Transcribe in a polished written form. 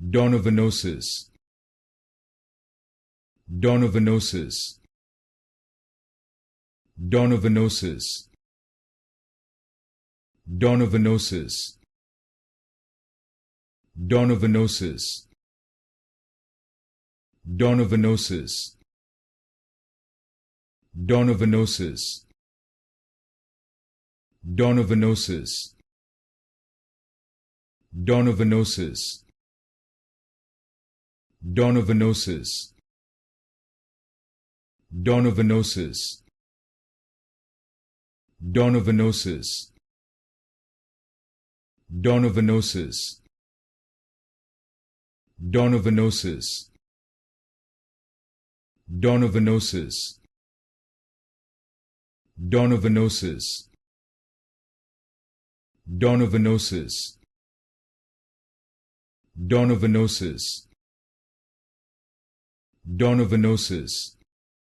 Donovanosis. Donovanosis. Donovanosis. Donovanosis. Donovanosis. Donovanosis. Donovanosis. Donovanosis. Donovanosis. Donovanosis. Donovanosis. Donovanosis. Donovanosis. Donovanosis. Donovanosis. Donovanosis. Donovanosis. Donovanosis. Donovanosis.